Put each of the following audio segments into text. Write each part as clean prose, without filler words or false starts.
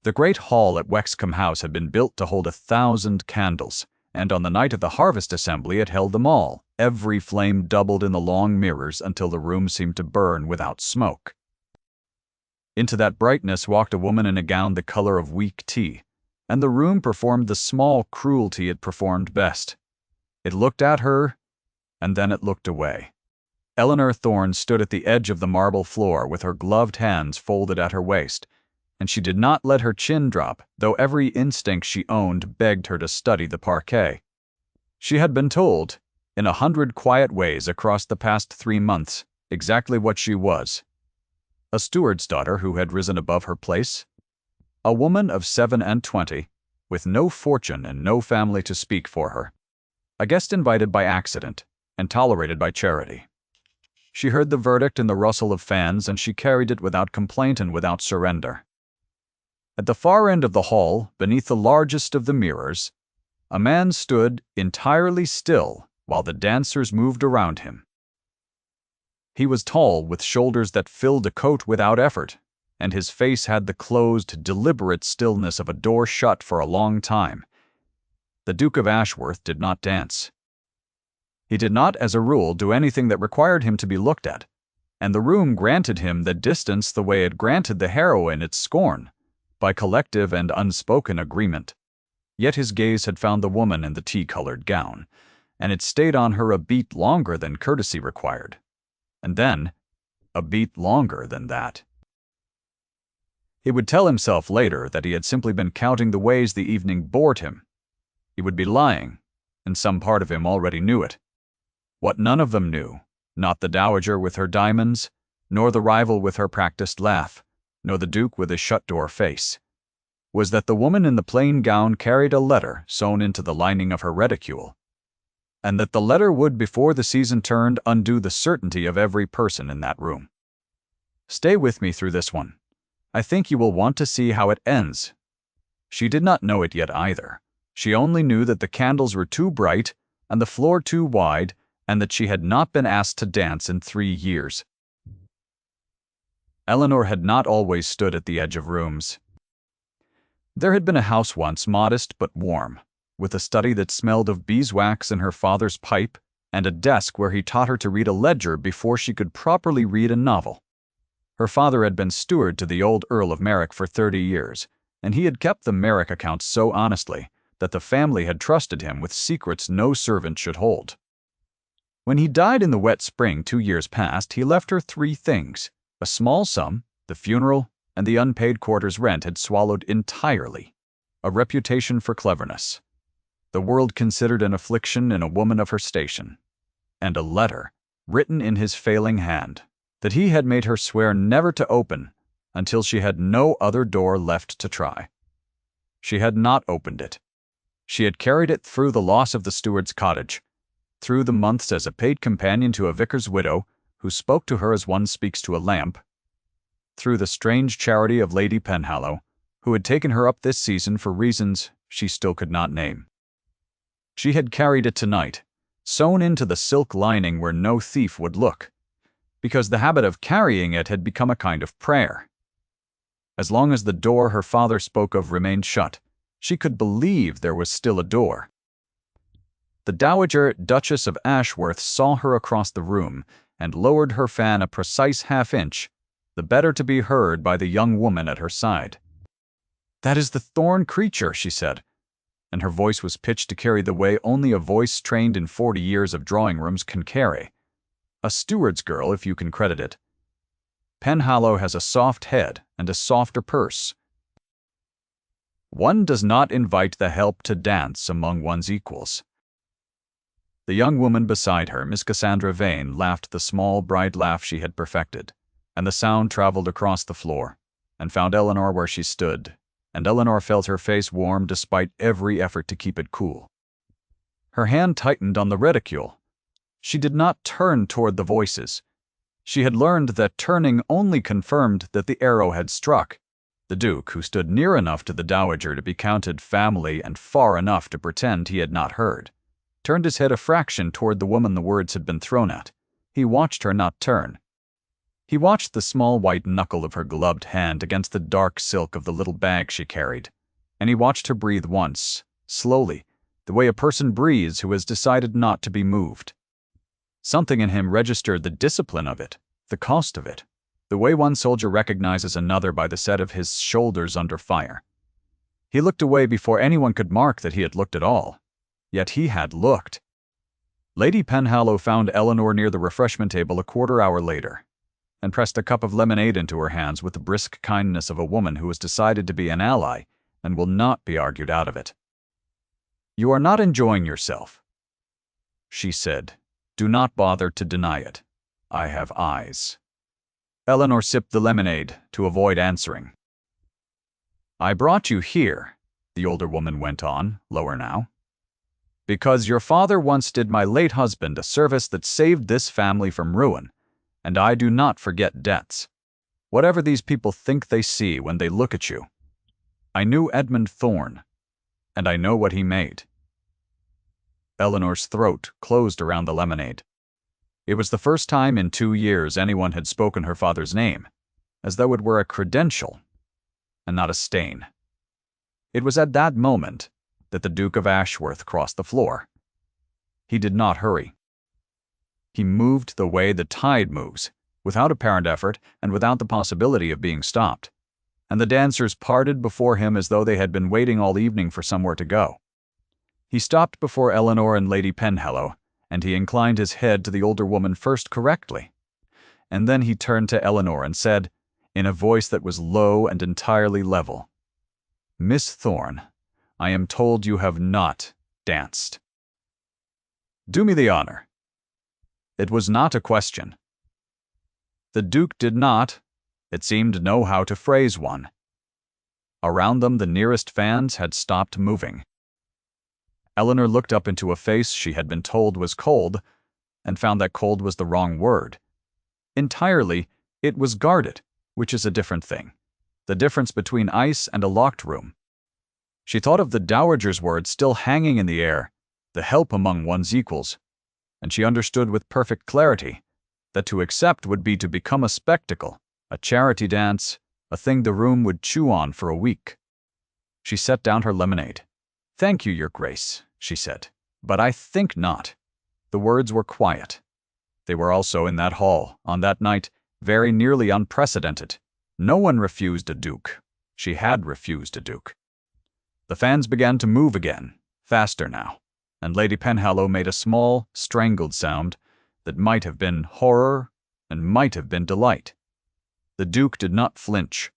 The great hall at Wexcombe House had been built to hold 1,000 candles, and on the night of the harvest assembly it held them all. Every flame doubled in the long mirrors until the room seemed to burn without smoke. Into that brightness walked a woman in a gown the color of weak tea, and the room performed the small cruelty it performed best. It looked at her, and then it looked away. Eleanor Thorne stood at the edge of the marble floor with her gloved hands folded at her waist, and she did not let her chin drop, though every instinct she owned begged her to study the parquet. She had been told, in 100 quiet ways across the past 3 months, exactly what she was. A steward's daughter who had risen above her place. A woman of 27, with no fortune and no family to speak for her. A guest invited by accident and tolerated by charity. She heard the verdict in the rustle of fans, and she carried it without complaint and without surrender. At the far end of the hall, beneath the largest of the mirrors, a man stood entirely still while the dancers moved around him. He was tall, with shoulders that filled a coat without effort, and his face had the closed, deliberate stillness of a door shut for a long time. The Duke of Ashworth did not dance. He did not, as a rule, do anything that required him to be looked at, and the room granted him the distance the way it granted the heroine its scorn, by collective and unspoken agreement. Yet his gaze had found the woman in the tea-colored gown, and it stayed on her a beat longer than courtesy required, and then a beat longer than that. He would tell himself later that he had simply been counting the ways the evening bored him. He would be lying, and some part of him already knew it. What none of them knew, not the dowager with her diamonds, nor the rival with her practiced laugh, nor the Duke with his shut-door face, was that the woman in the plain gown carried a letter sewn into the lining of her reticule, and that the letter would, before the season turned, undo the certainty of every person in that room. Stay with me through this one. I think you will want to see how it ends. She did not know it yet either. She only knew that the candles were too bright and the floor too wide, and that she had not been asked to dance in 3 years. Eleanor had not always stood at the edge of rooms. There had been a house once, modest but warm, with a study that smelled of beeswax in her father's pipe, and a desk where he taught her to read a ledger before she could properly read a novel. Her father had been steward to the old Earl of Merrick for 30 years, and he had kept the Merrick accounts so honestly that the family had trusted him with secrets no servant should hold. When he died in the wet spring 2 years past, he left her 3 things. A small sum, the funeral, and the unpaid quarter's rent had swallowed entirely. A reputation for cleverness. The world considered an affliction in a woman of her station. And a letter, written in his failing hand, that he had made her swear never to open until she had no other door left to try. She had not opened it. She had carried it through the loss of the steward's cottage, through the months as a paid companion to a vicar's widow who spoke to her as one speaks to a lamp, through the strange charity of Lady Penhallow, who had taken her up this season for reasons she still could not name. She had carried it tonight, sewn into the silk lining where no thief would look, because the habit of carrying it had become a kind of prayer. As long as the door her father spoke of remained shut, she could believe there was still a door. The Dowager Duchess of Ashworth saw her across the room and lowered her fan a precise half-inch, the better to be heard by the young woman at her side. "That is the Thorne creature," she said, and her voice was pitched to carry the way only a voice trained in 40 years of drawing-rooms can carry. A steward's girl, if you can credit it. Penhallow has a soft head and a softer purse. One does not invite the help to dance among one's equals. The young woman beside her, Miss Cassandra Vane, laughed the small, bright laugh she had perfected, and the sound traveled across the floor, and found Eleanor where she stood, and Eleanor felt her face warm despite every effort to keep it cool. Her hand tightened on the reticule. She did not turn toward the voices. She had learned that turning only confirmed that the arrow had struck. The Duke, who stood near enough to the Dowager to be counted family and far enough to pretend he had not heard, turned his head a fraction toward the woman the words had been thrown at. He watched her not turn. He watched the small white knuckle of her gloved hand against the dark silk of the little bag she carried, and he watched her breathe once, slowly, the way a person breathes who has decided not to be moved. Something in him registered the discipline of it, the cost of it, the way one soldier recognizes another by the set of his shoulders under fire. He looked away before anyone could mark that he had looked at all. Yet he had looked. Lady Penhallow found Eleanor near the refreshment table a quarter-hour later, and pressed a cup of lemonade into her hands with the brisk kindness of a woman who has decided to be an ally and will not be argued out of it. "You are not enjoying yourself," she said. "Do not bother to deny it. I have eyes." Eleanor sipped the lemonade to avoid answering. "I brought you here," the older woman went on, lower now, "because your father once did my late husband a service that saved this family from ruin, and I do not forget debts. Whatever these people think they see when they look at you. I knew Edmund Thorne, and I know what he made." Eleanor's throat closed around the lemonade. It was the first time in 2 years anyone had spoken her father's name, as though it were a credential, and not a stain. It was at that moment that the Duke of Ashworth crossed the floor. He did not hurry. He moved the way the tide moves, without apparent effort and without the possibility of being stopped, and the dancers parted before him as though they had been waiting all evening for somewhere to go. He stopped before Eleanor and Lady Penhallow, and he inclined his head to the older woman first correctly, and then he turned to Eleanor and said, in a voice that was low and entirely level, "Miss Thorne, I am told you have not danced. Do me the honor." It was not a question. The Duke did not, it seemed, know how to phrase one. Around them the nearest fans had stopped moving. Eleanor looked up into a face she had been told was cold, and found that cold was the wrong word. Entirely, it was guarded, which is a different thing. The difference between ice and a locked room. She thought of the dowager's words still hanging in the air, the help among one's equals, and she understood with perfect clarity that to accept would be to become a spectacle, a charity dance, a thing the room would chew on for a week. She set down her lemonade. "Thank you, Your Grace," she said, "but I think not." The words were quiet. They were also in that hall, on that night, very nearly unprecedented. No one refused a duke. She had refused a duke. The fans began to move again, faster now, and Lady Penhallow made a small, strangled sound that might have been horror and might have been delight. The Duke did not flinch.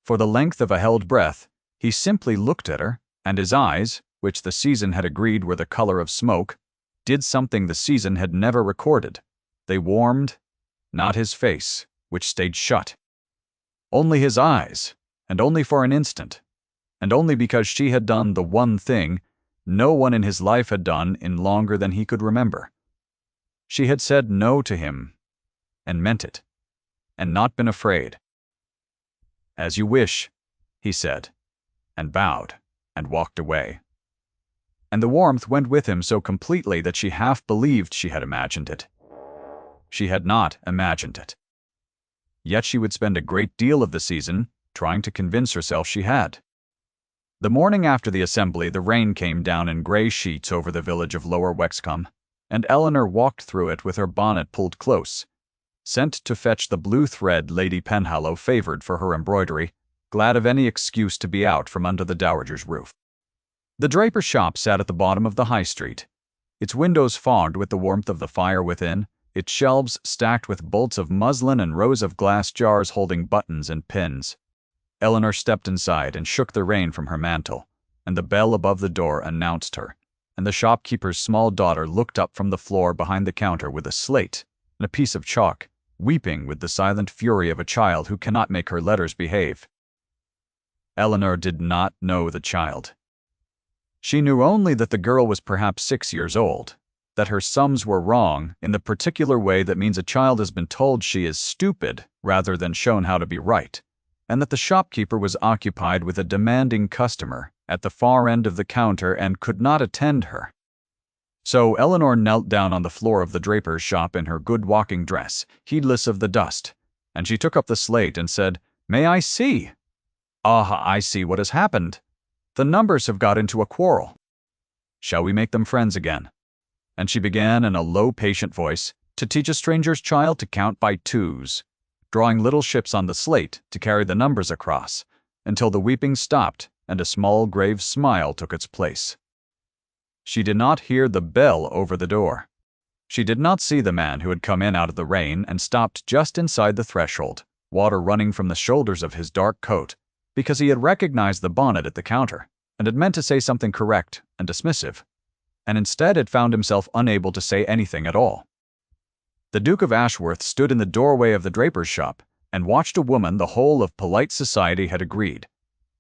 For the length of a held breath, he simply looked at her, and his eyes, which the season had agreed were the color of smoke, did something the season had never recorded. They warmed, not his face, which stayed shut. Only his eyes, and only for an instant, and only because she had done the one thing no one in his life had done in longer than he could remember. She had said no to him, and meant it, and not been afraid. "As you wish," he said, and bowed, and walked away. And the warmth went with him so completely that she half believed she had imagined it. She had not imagined it. Yet she would spend a great deal of the season trying to convince herself she had. The morning after the assembly, the rain came down in gray sheets over the village of Lower Wexcombe, and Eleanor walked through it with her bonnet pulled close, sent to fetch the blue thread Lady Penhallow favored for her embroidery, glad of any excuse to be out from under the dowager's roof. The draper's shop sat at the bottom of the high street, its windows fogged with the warmth of the fire within, its shelves stacked with bolts of muslin and rows of glass jars holding buttons and pins. Eleanor stepped inside and shook the rain from her mantle, and the bell above the door announced her, and the shopkeeper's small daughter looked up from the floor behind the counter with a slate and a piece of chalk, weeping with the silent fury of a child who cannot make her letters behave. Eleanor did not know the child. She knew only that the girl was perhaps 6 years old, that her sums were wrong in the particular way that means a child has been told she is stupid rather than shown how to be right, and that the shopkeeper was occupied with a demanding customer at the far end of the counter and could not attend her. So Eleanor knelt down on the floor of the draper's shop in her good walking dress, heedless of the dust, and she took up the slate and said, "May I see?" "Ah, I see what has happened. The numbers have got into a quarrel. Shall we make them friends again?" And she began in a low, patient voice to teach a stranger's child to count by twos, drawing little ships on the slate to carry the numbers across, until the weeping stopped and a small, grave smile took its place. She did not hear the bell over the door. She did not see the man who had come in out of the rain and stopped just inside the threshold, water running from the shoulders of his dark coat, because he had recognized the bonnet at the counter and had meant to say something correct and dismissive, and instead had found himself unable to say anything at all. The Duke of Ashworth stood in the doorway of the draper's shop and watched a woman the whole of polite society had agreed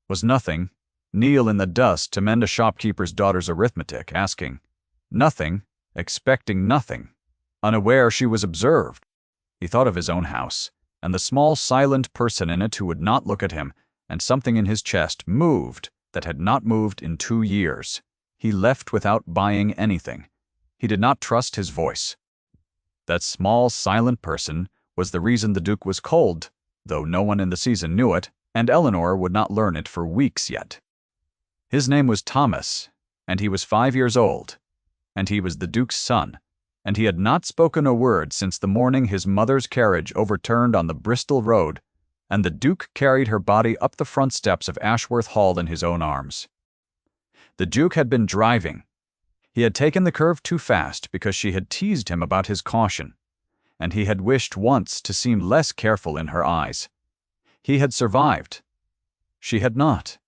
was nothing kneel in the dust to mend a shopkeeper's daughter's arithmetic, asking nothing, expecting nothing, unaware she was observed. He thought of his own house, and the small silent person in it who would not look at him, and something in his chest moved that had not moved in 2 years. He left without buying anything. He did not trust his voice. That small silent person was the reason the Duke was cold, though no one in the season knew it, and Eleanor would not learn it for weeks yet. His name was Thomas, and he was 5 years old, and he was the Duke's son, and he had not spoken a word since the morning his mother's carriage overturned on the Bristol road, and the Duke carried her body up the front steps of Ashworth Hall in his own arms. The Duke had been driving. He had taken the curve too fast because she had teased him about his caution, and he had wished once to seem less careful in her eyes. He had survived. She had not.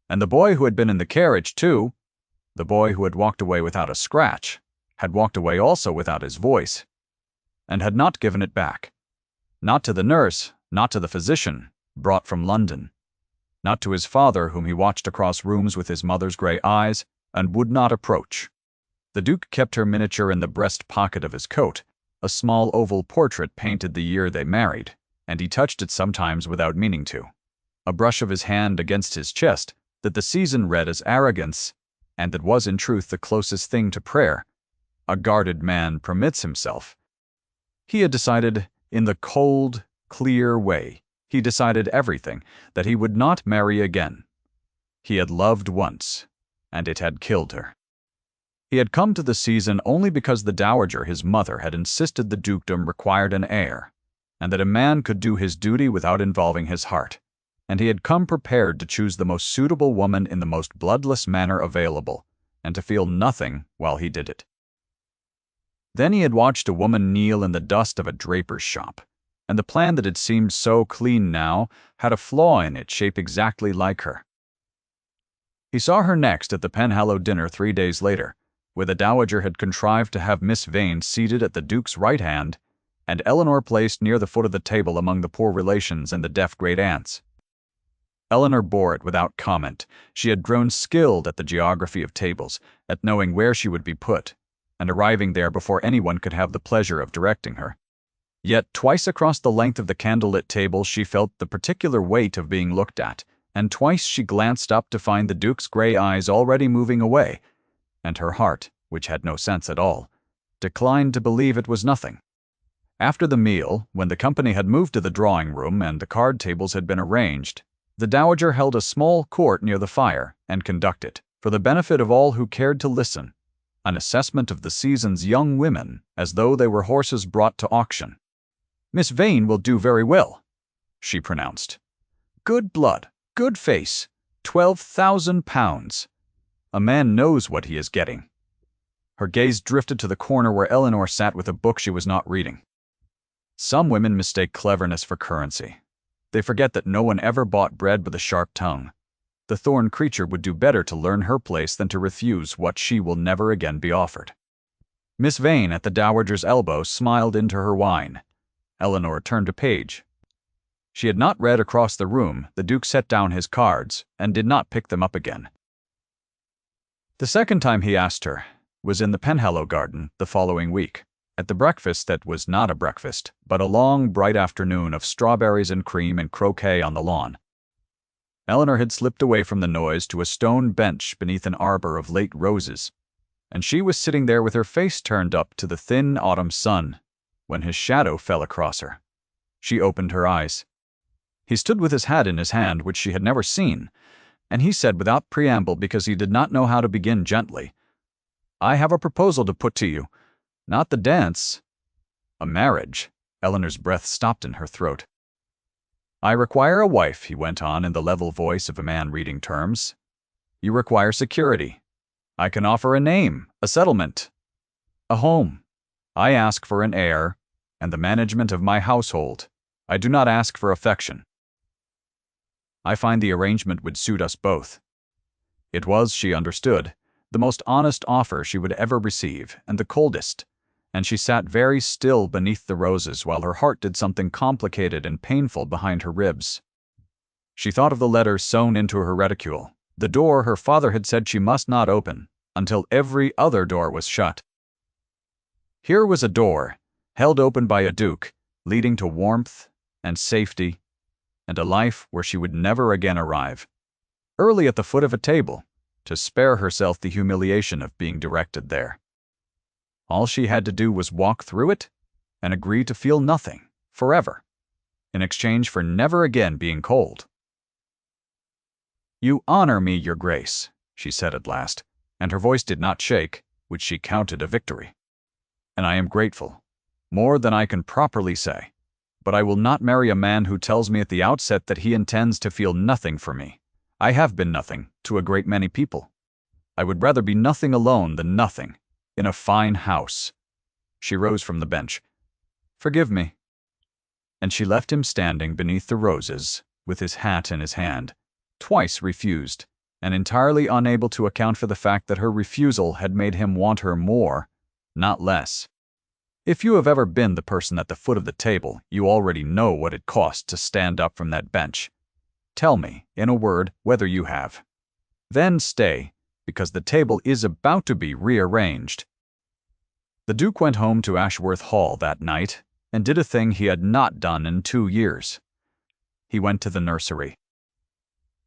And the boy who had been in the carriage, too, the boy who had walked away without a scratch, had walked away also without his voice, and had not given it back. Not to the nurse, not to the physician, brought from London. Not to his father, whom he watched across rooms with his mother's grey eyes, and would not approach. The Duke kept her miniature in the breast pocket of his coat, a small oval portrait painted the year they married, and he touched it sometimes without meaning to. A brush of his hand against his chest, that the season read as arrogance, and that was in truth the closest thing to prayer, a guarded man permits himself. He had decided, in the cold, clear way, he decided everything, that he would not marry again. He had loved once, and it had killed her. He had come to the season only because the dowager, his mother, had insisted the dukedom required an heir, and that a man could do his duty without involving his heart, and he had come prepared to choose the most suitable woman in the most bloodless manner available, and to feel nothing while he did it. Then he had watched a woman kneel in the dust of a draper's shop, and the plan that had seemed so clean now had a flaw in it shaped exactly like her. He saw her next at the Penhallow dinner 3 days later, where the dowager had contrived to have Miss Vane seated at the Duke's right hand, and Eleanor placed near the foot of the table among the poor relations and the deaf great-aunts. Eleanor bore it without comment. She had grown skilled at the geography of tables, at knowing where she would be put, and arriving there before anyone could have the pleasure of directing her. Yet twice across the length of the candlelit table she felt the particular weight of being looked at, and twice she glanced up to find the Duke's grey eyes already moving away, and her heart, which had no sense at all, declined to believe it was nothing. After the meal, when the company had moved to the drawing-room and the card tables had been arranged, the dowager held a small court near the fire and conducted, for the benefit of all who cared to listen, an assessment of the season's young women as though they were horses brought to auction. "Miss Vane will do very well," she pronounced. "Good blood, good face, £12,000. A man knows what he is getting." Her gaze drifted to the corner where Eleanor sat with a book she was not reading. Some women mistake cleverness for currency. They forget that no one ever bought bread with a sharp tongue. The thorn creature would do better to learn her place than to refuse what she will never again be offered. Miss Vane, at the dowager's elbow, smiled into her wine. Eleanor turned a page. She had not read across the room. The Duke set down his cards and did not pick them up again. The second time he asked her was in the Penhallow garden the following week, at the breakfast that was not a breakfast, but a long, bright afternoon of strawberries and cream and croquet on the lawn. Eleanor had slipped away from the noise to a stone bench beneath an arbor of late roses, and she was sitting there with her face turned up to the thin autumn sun, when his shadow fell across her. She opened her eyes. He stood with his hat in his hand, which she had never seen, and he said without preamble, because he did not know how to begin gently, "I have a proposal to put to you. Not the dance. A marriage." Eleanor's breath stopped in her throat. "I require a wife," he went on in the level voice of a man reading terms. "You require security. I can offer a name, a settlement, a home. I ask for an heir and the management of my household. I do not ask for affection. I find the arrangement would suit us both." It was, she understood, the most honest offer she would ever receive, and the coldest, and she sat very still beneath the roses while her heart did something complicated and painful behind her ribs. She thought of the letter sewn into her reticule, the door her father had said she must not open until every other door was shut. Here was a door, held open by a duke, leading to warmth and safety and a life where she would never again arrive. Early at the foot of a table, to spare herself the humiliation of being directed there. All she had to do was walk through it and agree to feel nothing, forever, in exchange for never again being cold. "You honor me, your grace," she said at last, and her voice did not shake, which she counted a victory. "And I am grateful, more than I can properly say. But I will not marry a man who tells me at the outset that he intends to feel nothing for me. I have been nothing to a great many people. I would rather be nothing alone than nothing, in a fine house." She rose from the bench. "Forgive me." And she left him standing beneath the roses, with his hat in his hand, twice refused, and entirely unable to account for the fact that her refusal had made him want her more, not less. If you have ever been the person at the foot of the table, you already know what it cost to stand up from that bench. Tell me, in a word, whether you have. Then stay, because the table is about to be rearranged. The Duke went home to Ashworth Hall that night and did a thing he had not done in 2 years. He went to the nursery.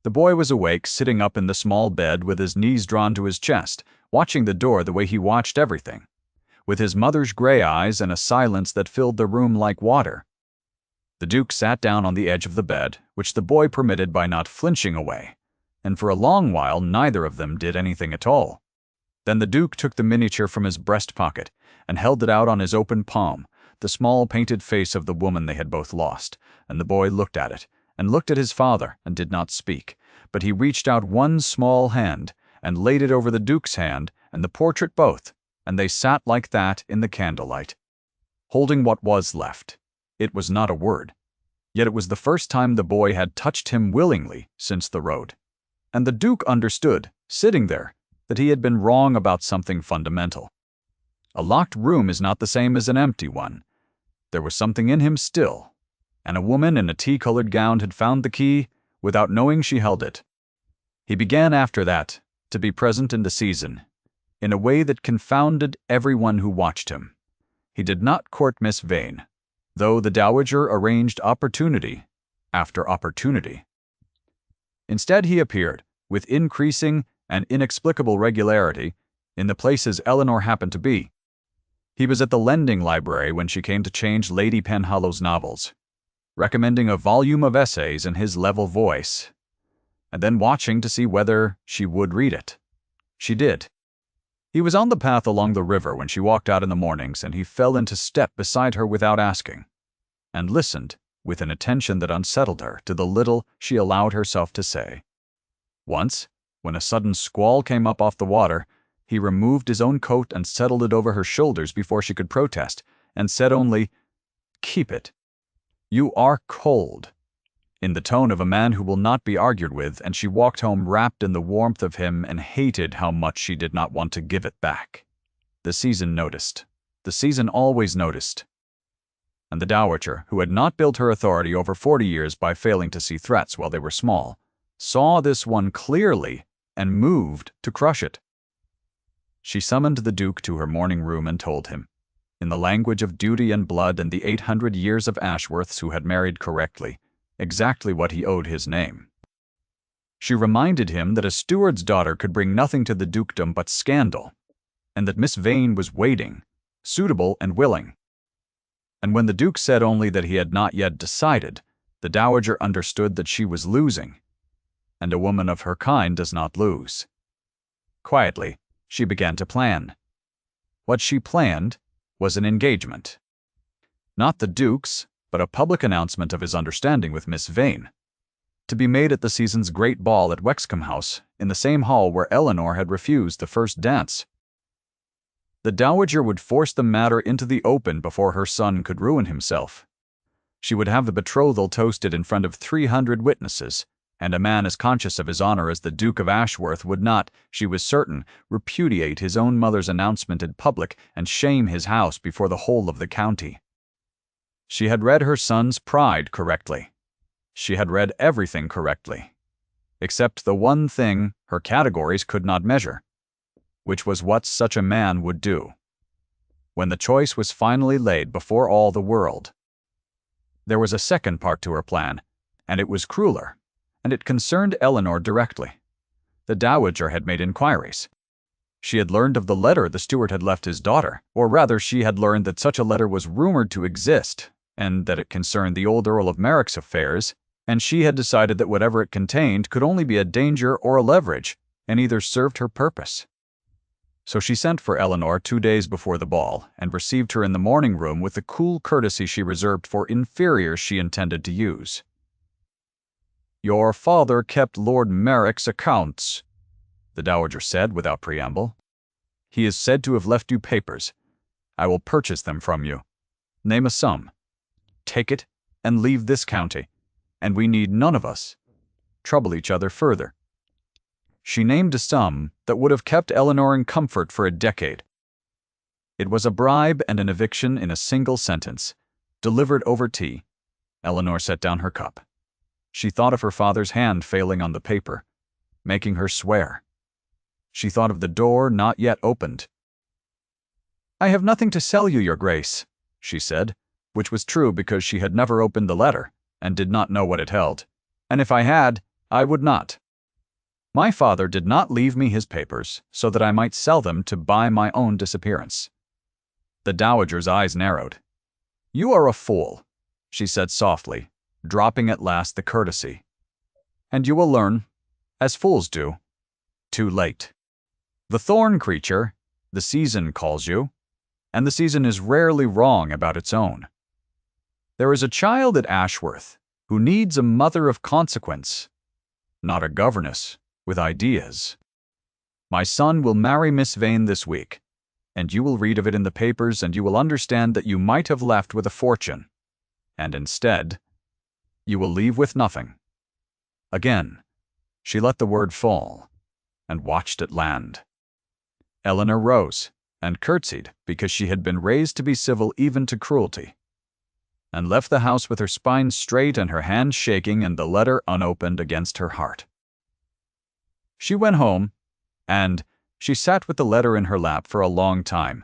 The boy was awake, sitting up in the small bed with his knees drawn to his chest, watching the door the way he watched everything, with his mother's gray eyes and a silence that filled the room like water. The Duke sat down on the edge of the bed, which the boy permitted by not flinching away, and for a long while neither of them did anything at all. Then the Duke took the miniature from his breast pocket and held it out on his open palm, the small painted face of the woman they had both lost, and the boy looked at it, and looked at his father, and did not speak, but he reached out one small hand, and laid it over the Duke's hand, and the portrait both, and they sat like that in the candlelight, holding what was left. It was not a word, yet it was the first time the boy had touched him willingly since the road. And the Duke understood, sitting there, that he had been wrong about something fundamental. A locked room is not the same as an empty one. There was something in him still, and a woman in a tea-colored gown had found the key without knowing she held it. He began after that to be present in the season, in a way that confounded everyone who watched him. He did not court Miss Vane, though the dowager arranged opportunity after opportunity. Instead, he appeared, with increasing and inexplicable regularity, in the places Eleanor happened to be. He was at the lending library when she came to change Lady Penhallow's novels, recommending a volume of essays in his level voice, and then watching to see whether she would read it. She did. He was on the path along the river when she walked out in the mornings, and he fell into step beside her without asking, and listened with an attention that unsettled her to the little she allowed herself to say. Once, when a sudden squall came up off the water, he removed his own coat and settled it over her shoulders before she could protest, and said only, "Keep it. You are cold," in the tone of a man who will not be argued with, and she walked home wrapped in the warmth of him and hated how much she did not want to give it back. The season noticed. The season always noticed. And the dowager, who had not built her authority over 40 years by failing to see threats while they were small, saw this one clearly and moved to crush it. She summoned the Duke to her morning room and told him, in the language of duty and blood and the 800 years of Ashworths who had married correctly, exactly what he owed his name. She reminded him that a steward's daughter could bring nothing to the dukedom but scandal, and that Miss Vane was waiting, suitable and willing. And when the Duke said only that he had not yet decided, the Dowager understood that she was losing, and a woman of her kind does not lose. Quietly, she began to plan. What she planned was an engagement. Not the Duke's, but a public announcement of his understanding with Miss Vane, to be made at the season's great ball at Wexcombe House, in the same hall where Eleanor had refused the first dance. The Dowager would force the matter into the open before her son could ruin himself. She would have the betrothal toasted in front of 300 witnesses, and a man as conscious of his honor as the Duke of Ashworth would not, she was certain, repudiate his own mother's announcement in public and shame his house before the whole of the county. She had read her son's pride correctly. She had read everything correctly, except the one thing her categories could not measure, which was what such a man would do. When the choice was finally laid before all the world, there was a second part to her plan, and it was crueler, and it concerned Eleanor directly. The Dowager had made inquiries. She had learned of the letter the steward had left his daughter, or rather she had learned that such a letter was rumored to exist, and that it concerned the old Earl of Merrick's affairs, and she had decided that whatever it contained could only be a danger or a leverage, and either served her purpose. So she sent for Eleanor 2 days before the ball, and received her in the morning room with the cool courtesy she reserved for inferiors she intended to use. "Your father kept Lord Merrick's accounts," the Dowager said without preamble. "He is said to have left you papers. I will purchase them from you. Name a sum. Take it, and leave this county, and we need none of us trouble each other further." She named a sum that would have kept Eleanor in comfort for a decade. It was a bribe and an eviction in a single sentence, delivered over tea. Eleanor set down her cup. She thought of her father's hand failing on the paper, making her swear. She thought of the door not yet opened. "I have nothing to sell you, Your Grace," she said, which was true because she had never opened the letter and did not know what it held. "And if I had, I would not. My father did not leave me his papers so that I might sell them to buy my own disappearance." The Dowager's eyes narrowed. "You are a fool," she said softly, dropping at last the courtesy. "And you will learn, as fools do, too late. The thorn creature, the season calls you, and the season is rarely wrong about its own. There is a child at Ashworth who needs a mother of consequence, not a governess with ideas. My son will marry Miss Vane this week, and you will read of it in the papers, and you will understand that you might have left with a fortune, and instead, you will leave with nothing." Again, she let the word fall, and watched it land. Eleanor rose, and curtsied because she had been raised to be civil even to cruelty, and left the house with her spine straight and her hands shaking and the letter unopened against her heart. She went home, and she sat with the letter in her lap for a long time.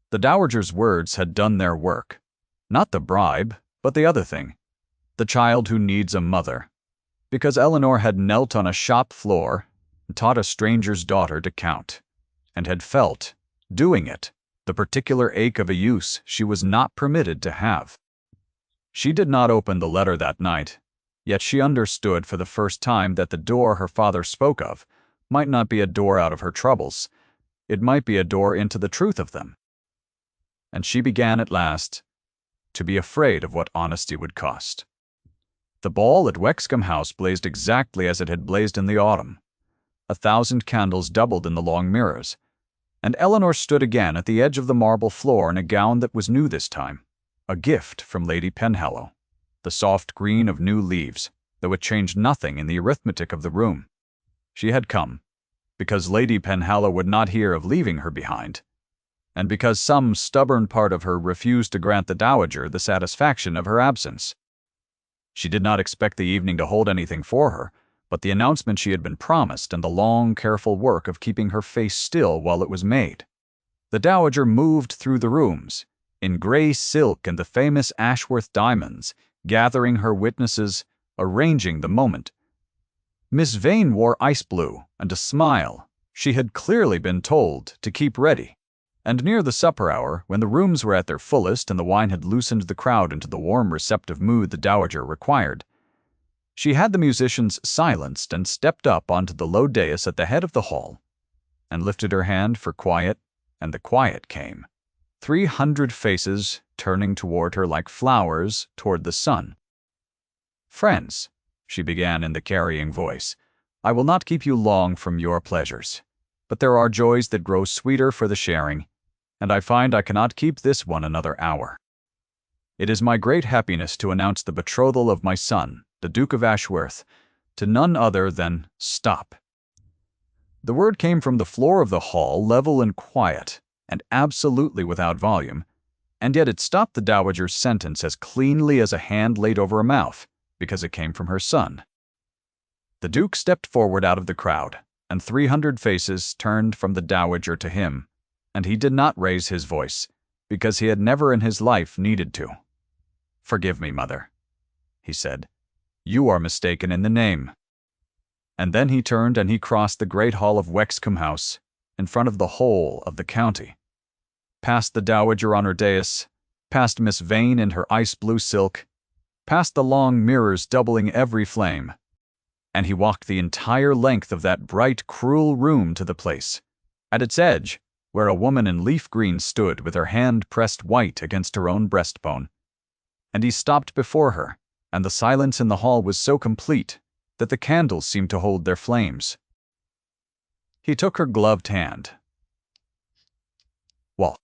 The Dowager's words had done their work. Not the bribe, but the other thing. The child who needs a mother. Because Eleanor had knelt on a shop floor and taught a stranger's daughter to count, and had felt, doing it, the particular ache of a use she was not permitted to have. She did not open the letter that night, yet she understood for the first time that the door her father spoke of might not be a door out of her troubles. It might be a door into the truth of them. And she began at last to be afraid of what honesty would cost. The ball at Wexcombe House blazed exactly as it had blazed in the autumn. 1,000 candles doubled in the long mirrors, and Eleanor stood again at the edge of the marble floor in a gown that was new this time, a gift from Lady Penhallow, the soft green of new leaves, though it changed nothing in the arithmetic of the room. She had come because Lady Penhallow would not hear of leaving her behind, and because some stubborn part of her refused to grant the Dowager the satisfaction of her absence. She did not expect the evening to hold anything for her, but the announcement she had been promised and the long, careful work of keeping her face still while it was made. The Dowager moved through the rooms, in gray silk and the famous Ashworth diamonds, gathering her witnesses, arranging the moment. Miss Vane wore ice blue and a smile she had clearly been told to keep ready. And near the supper hour, when the rooms were at their fullest and the wine had loosened the crowd into the warm, receptive mood the dowager required, she had the musicians silenced and stepped up onto the low dais at the head of the hall, and lifted her hand for quiet, and the quiet came. 300 faces turning toward her like flowers toward the sun. "Friends," she began in the carrying voice, "I will not keep you long from your pleasures, but there are joys that grow sweeter for the sharing, and I find I cannot keep this one another hour. It is my great happiness to announce the betrothal of my son, the Duke of Ashworth, to none other than Stop." The word came from the floor of the hall, level and quiet, and absolutely without volume, and yet it stopped the dowager's sentence as cleanly as a hand laid over a mouth, because it came from her son. The Duke stepped forward out of the crowd, and 300 faces turned from the dowager to him, and he did not raise his voice, because he had never in his life needed to. "Forgive me, mother," he said. "You are mistaken in the name." And then he turned and he crossed the great hall of Wexcombe House, in front of the whole of the county, past the dowager on her dais, past Miss Vane in her ice-blue silk, past the long mirrors doubling every flame, and he walked the entire length of that bright, cruel room to the place, at its edge, where a woman in leaf green stood with her hand pressed white against her own breastbone. And he stopped before her, and the silence in the hall was so complete that the candles seemed to hold their flames. He took her gloved hand. Well,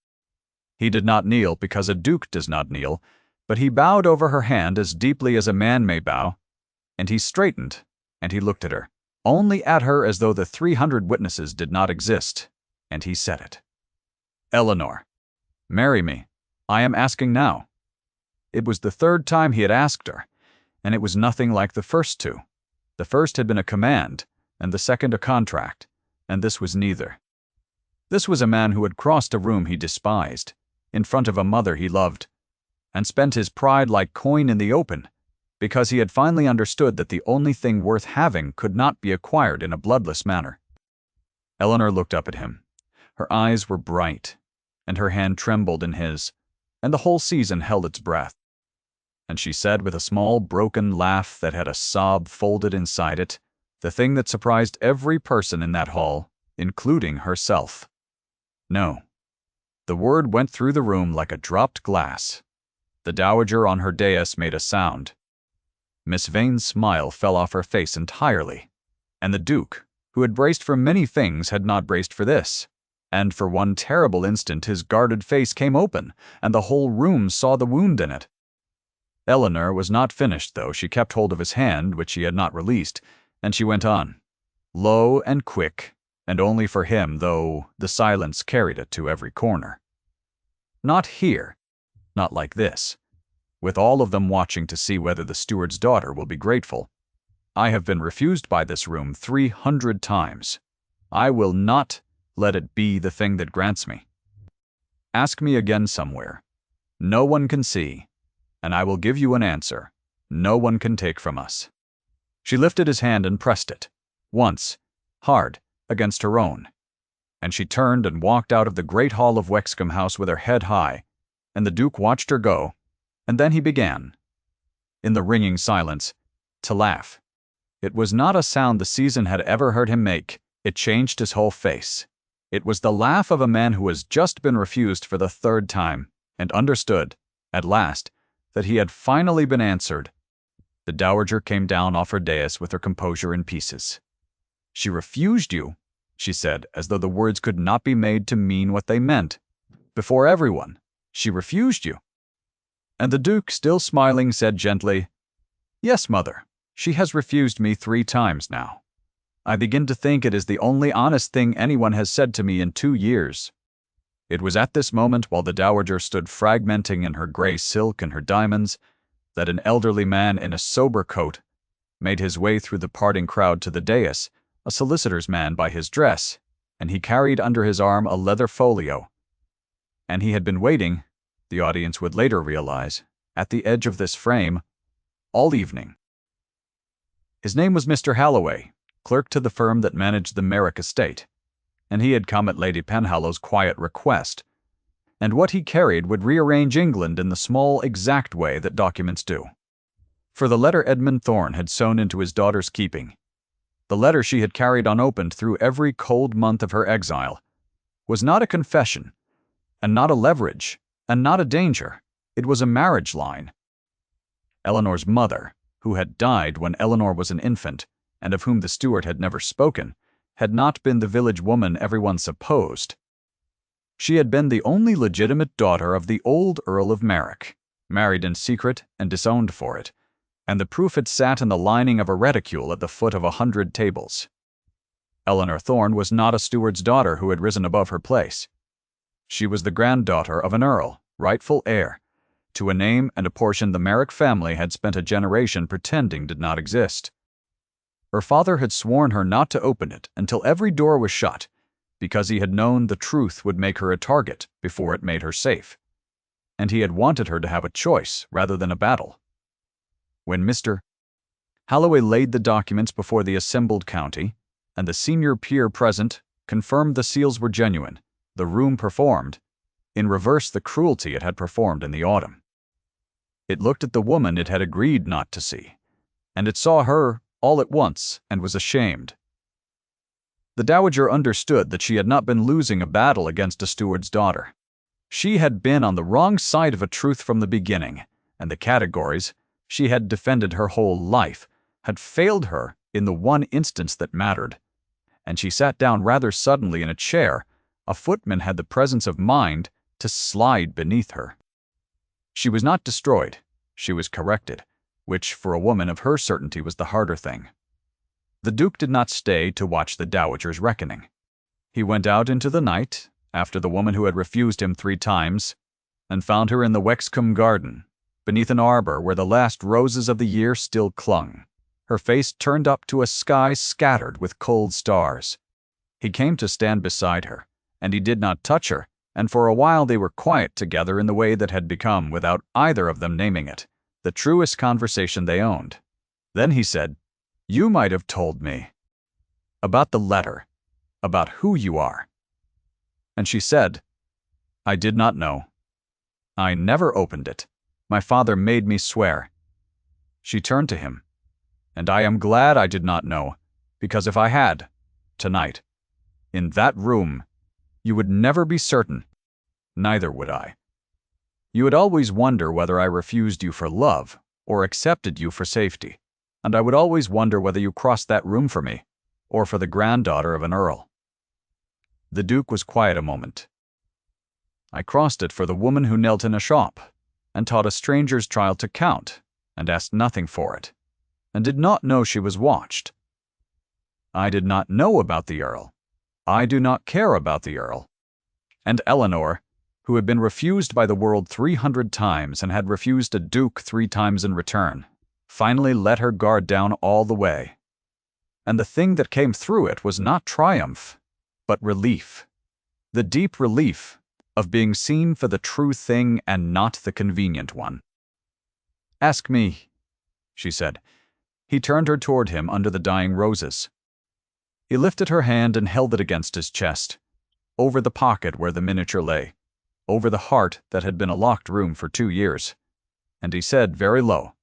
he did not kneel because a duke does not kneel, but he bowed over her hand as deeply as a man may bow, and he straightened, and he looked at her, only at her as though the 300 witnesses did not exist, and he said it. "Eleanor, marry me. I am asking now." It was the third time he had asked her, and it was nothing like the first two. The first had been a command, and the second a contract, and this was neither. This was a man who had crossed a room he despised, in front of a mother he loved, and spent his pride like coin in the open, because he had finally understood that the only thing worth having could not be acquired in a bloodless manner. Eleanor looked up at him. Her eyes were bright, and her hand trembled in his, and the whole season held its breath. And she said with a small broken laugh that had a sob folded inside it, the thing that surprised every person in that hall, including herself. No. The word went through the room like a dropped glass. The dowager on her dais made a sound. Miss Vane's smile fell off her face entirely, and the Duke, who had braced for many things, had not braced for this, and for one terrible instant his guarded face came open, and the whole room saw the wound in it. Eleanor was not finished, though. She kept hold of his hand, which she had not released, and she went on, low and quick, and only for him, though the silence carried it to every corner. "Not here, not like this, with all of them watching to see whether the steward's daughter will be grateful. I have been refused by this room 300 times. I will not let it be the thing that grants me. Ask me again somewhere. No one can see, and I will give you an answer no one can take from us." She lifted his hand and pressed it, once, hard, against her own, and she turned and walked out of the great hall of Wexcombe House with her head high, and the Duke watched her go, and then he began, in the ringing silence, to laugh. It was not a sound the season had ever heard him make. It changed his whole face. It was the laugh of a man who has just been refused for the third time, and understood, at last, that he had finally been answered. The dowager came down off her dais with her composure in pieces. "She refused you," she said, as though the words could not be made to mean what they meant. "Before everyone, she refused you." And the Duke, still smiling, said gently, "Yes, mother, she has refused me 3 times now. I begin to think it is the only honest thing anyone has said to me in 2 years." It was at this moment, while the dowager stood fragmenting in her gray silk and her diamonds, that an elderly man in a sober coat made his way through the parting crowd to the dais, a solicitor's man by his dress, and he carried under his arm a leather folio. And he had been waiting, the audience would later realize, at the edge of this frame, all evening. His name was Mr. Halloway, clerk to the firm that managed the Merrick estate, and he had come at Lady Penhallow's quiet request and what he carried would rearrange England in the small, exact way that documents do. For the letter Edmund Thorne had sewn into his daughter's keeping, the letter she had carried unopened through every cold month of her exile, was not a confession, and not a leverage, and not a danger. It was a marriage line. Eleanor's mother, who had died when Eleanor was an infant, and of whom the steward had never spoken, had not been the village woman everyone supposed. She had been the only legitimate daughter of the old Earl of Marek, married in secret and disowned for it, and the proof had sat in the lining of a reticule at the foot of 100 tables. Eleanor Thorne was not a steward's daughter who had risen above her place. She was the granddaughter of an earl, rightful heir, to a name and a portion the Marek family had spent a generation pretending did not exist. Her father had sworn her not to open it until every door was shut, because he had known the truth would make her a target before it made her safe, and he had wanted her to have a choice rather than a battle. When Mr. Halloway laid the documents before the assembled county, and the senior peer present confirmed the seals were genuine, the room performed, in reverse the cruelty it had performed in the autumn. It looked at the woman it had agreed not to see, and it saw her all at once and was ashamed. The dowager understood that she had not been losing a battle against a steward's daughter. She had been on the wrong side of a truth from the beginning, and the categories she had defended her whole life had failed her in the one instance that mattered, and she sat down rather suddenly in a chair a footman had the presence of mind to slide beneath her. She was not destroyed, she was corrected, which for a woman of her certainty was the harder thing. The Duke did not stay to watch the dowager's reckoning. He went out into the night, after the woman who had refused him 3 times, and found her in the Wexcombe garden, beneath an arbor where the last roses of the year still clung, her face turned up to a sky scattered with cold stars. He came to stand beside her, and he did not touch her, and for a while they were quiet together in the way that had become, without either of them naming it, the truest conversation they owned. Then he said, "You might have told me about the letter, about who you are." And she said, "I did not know. I never opened it. My father made me swear." She turned to him, "And I am glad I did not know, because if I had, tonight, in that room, you would never be certain. Neither would I. You would always wonder whether I refused you for love or accepted you for safety, and I would always wonder whether you crossed that room for me or for the granddaughter of an earl." The Duke was quiet a moment. "I crossed it for the woman who knelt in a shop, and taught a stranger's child to count, and asked nothing for it, and did not know she was watched. I did not know about the earl. I do not care about the earl." And Eleanor, who had been refused by the world 300 times and had refused a duke 3 times in return, finally let her guard down all the way. And the thing that came through it was not triumph, but relief. The deep relief of being seen for the true thing and not the convenient one. "Ask me," she said. He turned her toward him under the dying roses. He lifted her hand and held it against his chest, over the pocket where the miniature lay, over the heart that had been a locked room for 2 years, and he said very low,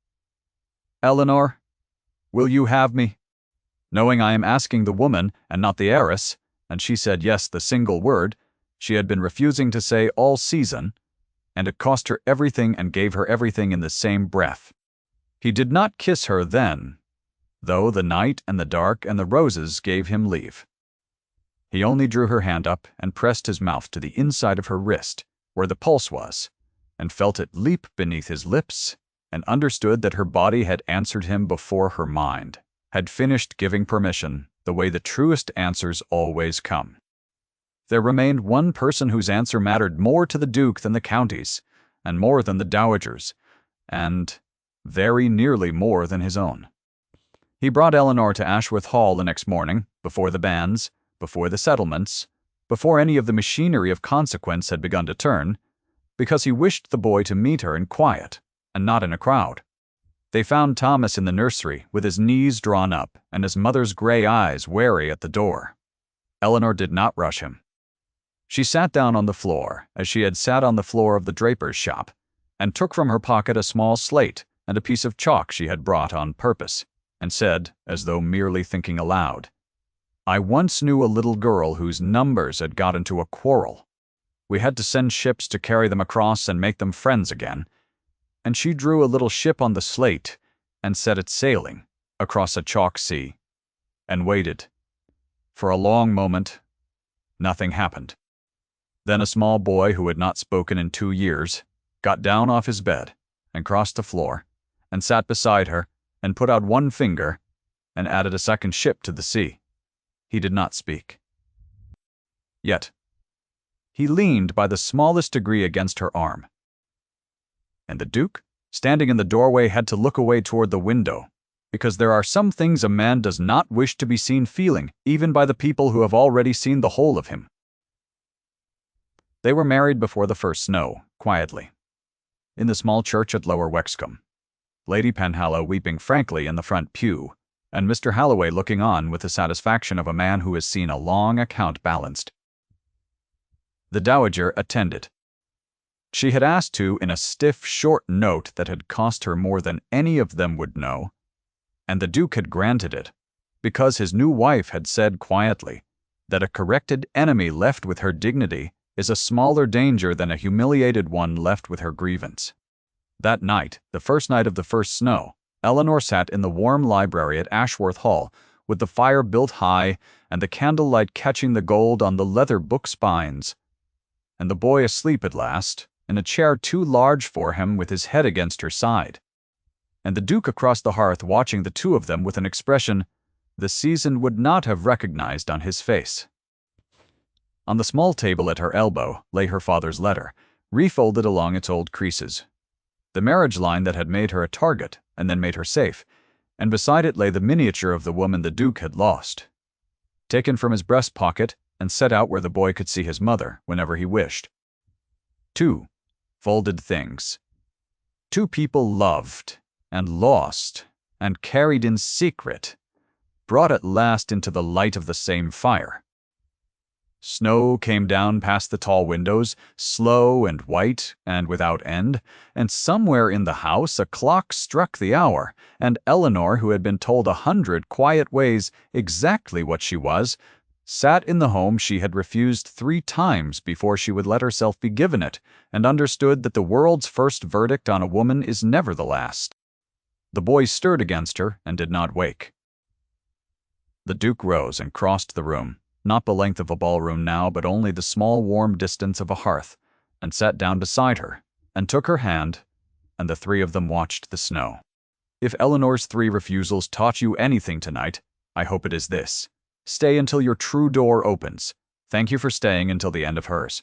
"Eleanor, will you have me?" Knowing I am asking the woman and not the heiress, and she said yes the single word she had been refusing to say all season, and it cost her everything and gave her everything in the same breath. He did not kiss her then, though the night and the dark and the roses gave him leave. He only drew her hand up and pressed his mouth to the inside of her wrist, where the pulse was, and felt it leap beneath his lips, and understood that her body had answered him before her mind, had finished giving permission, the way the truest answers always come. There remained one person whose answer mattered more to the Duke than the counties, and more than the dowagers, and very nearly more than his own. He brought Eleanor to Ashworth Hall the next morning, before the banns, before the settlements, before any of the machinery of consequence had begun to turn, because he wished the boy to meet her in quiet, and not in a crowd. They found Thomas in the nursery, with his knees drawn up, and his mother's gray eyes wary at the door. Eleanor did not rush him. She sat down on the floor, as she had sat on the floor of the draper's shop, and took from her pocket a small slate and a piece of chalk she had brought on purpose, and said, as though merely thinking aloud, "I once knew a little girl whose numbers had got into a quarrel. We had to send ships to carry them across and make them friends again, and she drew a little ship on the slate and set it sailing across a chalk sea, and waited. For a long moment, nothing happened. Then a small boy who had not spoken in 2 years got down off his bed and crossed the floor and sat beside her and put out one finger and added a second ship to the sea. He did not speak. Yet, he leaned by the smallest degree against her arm. And the Duke, standing in the doorway, had to look away toward the window, because there are some things a man does not wish to be seen feeling, even by the people who have already seen the whole of him. They were married before the first snow, quietly, in the small church at Lower Wexcombe, Lady Penhallow weeping frankly in the front pew, and Mr. Halloway looking on with the satisfaction of a man who has seen a long account balanced. The Dowager attended. She had asked to in a stiff, short note that had cost her more than any of them would know, and the Duke had granted it, because his new wife had said quietly that a corrected enemy left with her dignity is a smaller danger than a humiliated one left with her grievance. That night, the first night of the first snow, Eleanor sat in the warm library at Ashworth Hall, with the fire built high and the candlelight catching the gold on the leather book spines, and the boy asleep at last, in a chair too large for him with his head against her side, and the Duke across the hearth watching the two of them with an expression the season would not have recognized on his face. On the small table at her elbow lay her father's letter, refolded along its old creases, the marriage line that had made her a target and then made her safe, and beside it lay the miniature of the woman the Duke had lost, taken from his breast pocket and set out where the boy could see his mother whenever he wished. 2 folded things. 2 people loved and lost and carried in secret, brought at last into the light of the same fire. Snow came down past the tall windows, slow and white and without end, and somewhere in the house a clock struck the hour, and Eleanor, who had been told 100 quiet ways exactly what she was, sat in the home she had refused 3 times before she would let herself be given it, and understood that the world's first verdict on a woman is never the last. The boy stirred against her and did not wake. The Duke rose and crossed the room, not the length of a ballroom now, but only the small warm distance of a hearth, and sat down beside her, and took her hand, and the 3 of them watched the snow. If Eleanor's 3 refusals taught you anything tonight, I hope it is this: stay until your true door opens. Thank you for staying until the end of hers.